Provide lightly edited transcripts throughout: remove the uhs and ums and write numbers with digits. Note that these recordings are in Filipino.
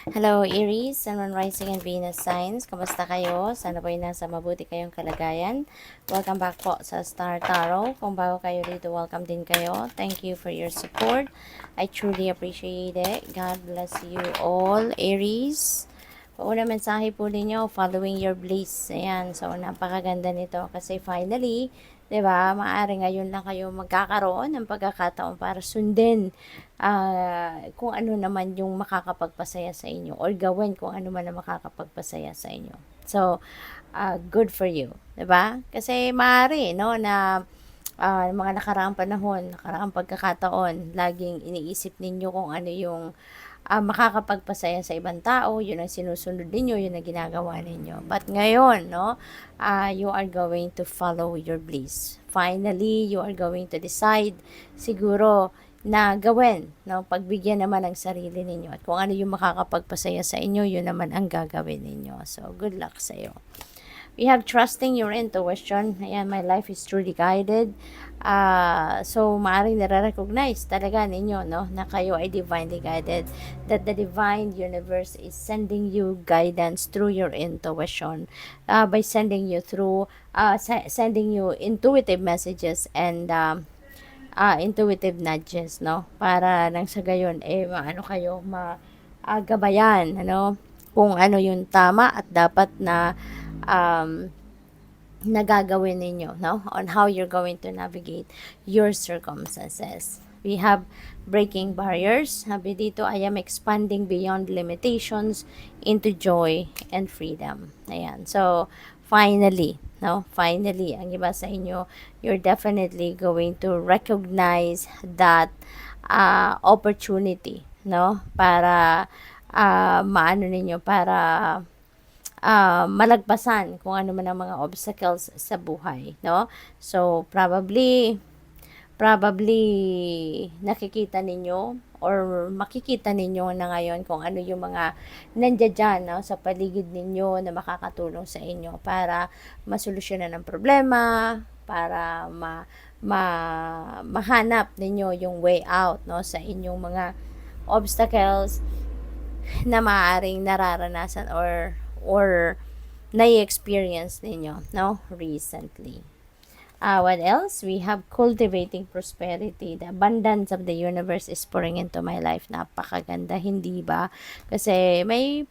Hello Aries, Sun, Moon, Rising and Venus signs. Kamusta kayo? Sana po ay nasa mabuti kayong kalagayan. Welcome back po sa Star Tarot. Kung bago kayo dito, welcome din kayo. Thank you for your support. I truly appreciate it. God bless you all, Aries. Una mensahe po ninyo, following your bliss. Ayan, so napakaganda nito kasi finally, 'di ba? Maaari ngayon lang kayo magkakaroon ng pagkakataon para sundin kung ano naman yung makakapagpasaya sa inyo or gawin kung ano man ang makakapagpasaya sa inyo. So, good for you, 'di ba? Kasi maaari no na mga nakaraang panahon, nakaraang pagkakataon, laging iniisip ninyo kung ano yung makakapagpasaya sa ibang tao, yun ang sinusunod ninyo, yun ang ginagawa ninyo. But ngayon, no, you are going to follow your bliss. Finally, you are going to decide siguro na gawin, no, pagbigyan naman ng sarili ninyo. At kung ano yung makakapagpasaya sa inyo, yun naman ang gagawin ninyo. So, good luck sa iyo. We have trusting your intuition. Ayan, my life is truly guided. So, maaaring nare-recognize talaga ninyo, no, na kayo ay divinely guided. That the divine universe is sending you guidance through your intuition. By sending you through, sending you intuitive messages and intuitive nudges, no? Para nang sa gayon, maano kayo, gabayan, ano, kung ano yung tama at dapat na um, nagagawin ninyo, no? On how you're going to navigate your circumstances. We have breaking barriers. Sabi dito, I am expanding beyond limitations into joy and freedom. Ayan. So, finally, no? Finally, ang iba sa inyo, you're definitely going to recognize that opportunity, no? Para maano ninyo, para malagpasan kung ano man ang mga obstacles sa buhay, no? So, probably nakikita ninyo or makikita ninyo na ngayon kung ano yung mga nandiyan dyan, no, sa paligid ninyo na makakatulong sa inyo para masolusyonan ang problema, para mahanap ninyo yung way out, no, sa inyong mga obstacles na maaaring nararanasan or na-experience ninyo, no, recently. What else? We have cultivating prosperity. The abundance of the universe is pouring into my life. Napakaganda, hindi ba? Kasi may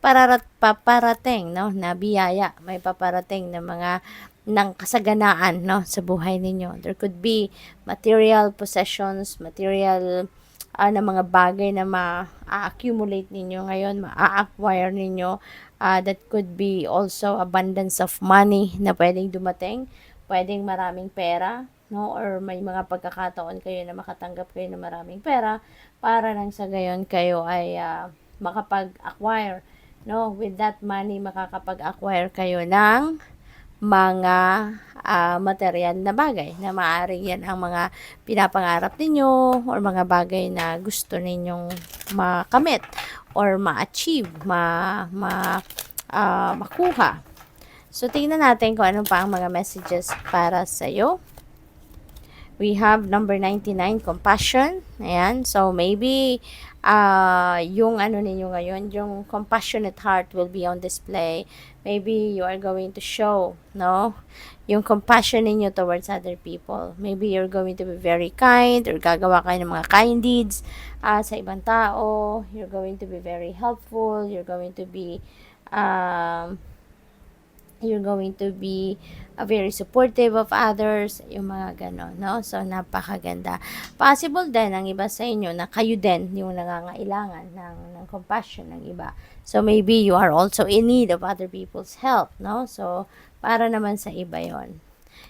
paparating, no, na biyaya. May paparating na mga ng kasaganaan, no, sa buhay ninyo. There could be material possessions, material na mga bagay na ma-accumulate ninyo ngayon, ma-acquire ninyo. That could be also abundance of money na pwedeng dumating, pwedeng maraming pera, no, or may mga pagkakataon kayo na makatanggap kayo ng maraming pera para nang sa gayon kayo ay makapag-acquire, no, with that money makakapag-acquire kayo ng mga material na bagay na maaaring yan ang mga pinapangarap ninyo or mga bagay na gusto ninyong makamit or ma-achieve, makuha. So, tingnan natin kung ano pa ang mga messages para sa'yo. We have number 99, compassion. Ayan. So, maybe, yung ano ninyo ngayon, yung compassionate heart will be on display. Maybe you are going to show, no, yung compassion ninyo towards other people. Maybe you're going to be very kind or gagawa kayo ng mga kind deeds sa ibang tao. You're going to be very helpful. You're going to be very supportive of others, yung mga ganon, no? So, napakaganda. Possible din, ang iba sa inyo, na kayo din yung nangangailangan ng compassion ng iba. So, maybe you are also in need of other people's help, no? So, para naman sa iba yon.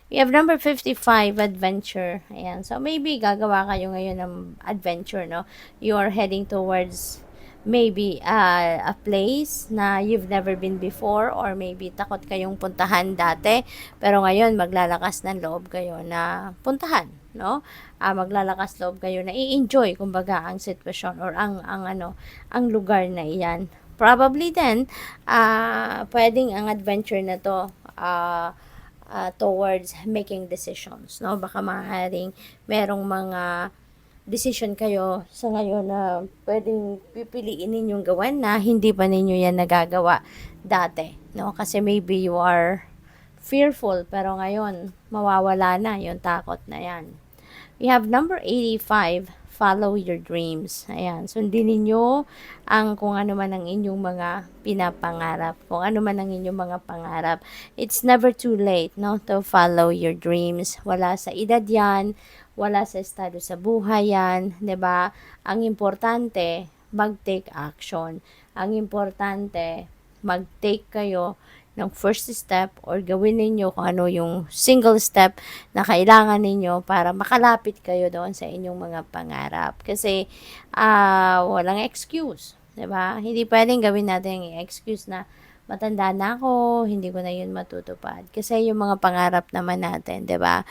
We have number 55, adventure. Ayan. So, maybe gagawa kayo ngayon ng adventure, no? You are heading towards maybe a place na you've never been before, or maybe takot kayong puntahan dati pero ngayon maglalakas ng loob kayo na puntahan, no? Maglalakas loob kayo na i-enjoy kumbaga ang sitwasyon or ang lugar na iyan. Probably then pwedeng ang adventure na to towards making decisions, no? Baka maaaring merong mga decision kayo sa ngayon na pwedeng pipiliin ninyong gawin na hindi pa ninyo yan nagagawa dati, no? Kasi maybe you are fearful, pero ngayon, mawawala na yung takot na yan. We have number 85, follow your dreams. Ayan, sundin ninyo ang kung ano man ang inyong mga pinapangarap, kung ano man ang inyong mga pangarap. It's never too late, no, to follow your dreams. Wala sa edad yan, wala sa estado sa buhay yan, 'di ba? Ang importante, mag-take action. Ang importante, mag-take kayo ng first step or gawin ninyo kung ano yung single step na kailangan ninyo para makalapit kayo doon sa inyong mga pangarap. Kasi walang excuse, 'di ba? Hindi pwedeng gawin natin yung excuse na matanda na ako, hindi ko na yun matutupad. Kasi yung mga pangarap naman natin, 'di ba?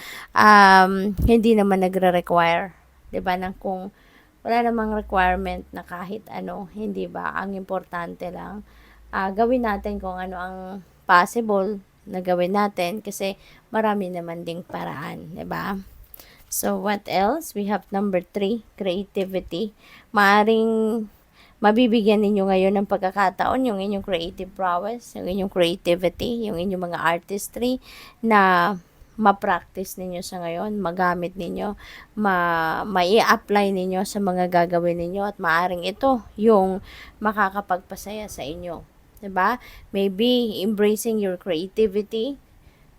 Hindi naman nagre-require, 'di ba, ng kung wala namang requirement na kahit ano, hindi ba? Ang importante lang gawin natin kung ano ang possible na gawin natin kasi marami naman ding paraan, 'di ba? So, what else? We have number 3, creativity. Maaring mabibigyan ninyo ngayon ng pagkakataon yung inyong creative prowess, yung inyong creativity, yung inyong mga artistry na ma-practice ninyo sa ngayon, magamit ninyo, mai-apply ninyo sa mga gagawin ninyo at maaring ito yung makakapagpasaya sa inyo. 'Di ba? Maybe embracing your creativity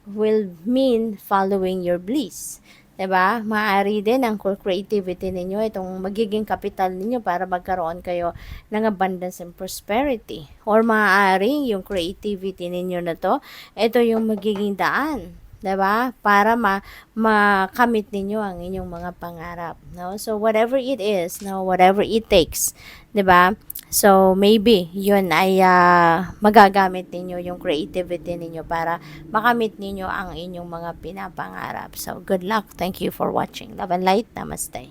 will mean following your bliss. 'Di ba? Maaari din ang creativity ninyo itong magiging kapital ninyo para magkaroon kayo ng abundance and prosperity. Or maaari yung creativity ninyo na to, ito yung magiging daan, 'di ba? Para makamit ninyo ang inyong mga pangarap, no? So whatever it is, no, whatever it takes, 'di ba? So, maybe, yun ay magagamit ninyo yung creativity ninyo para makamit ninyo ang inyong mga pinapangarap. So, good luck. Thank you for watching. Love and light. Namaste.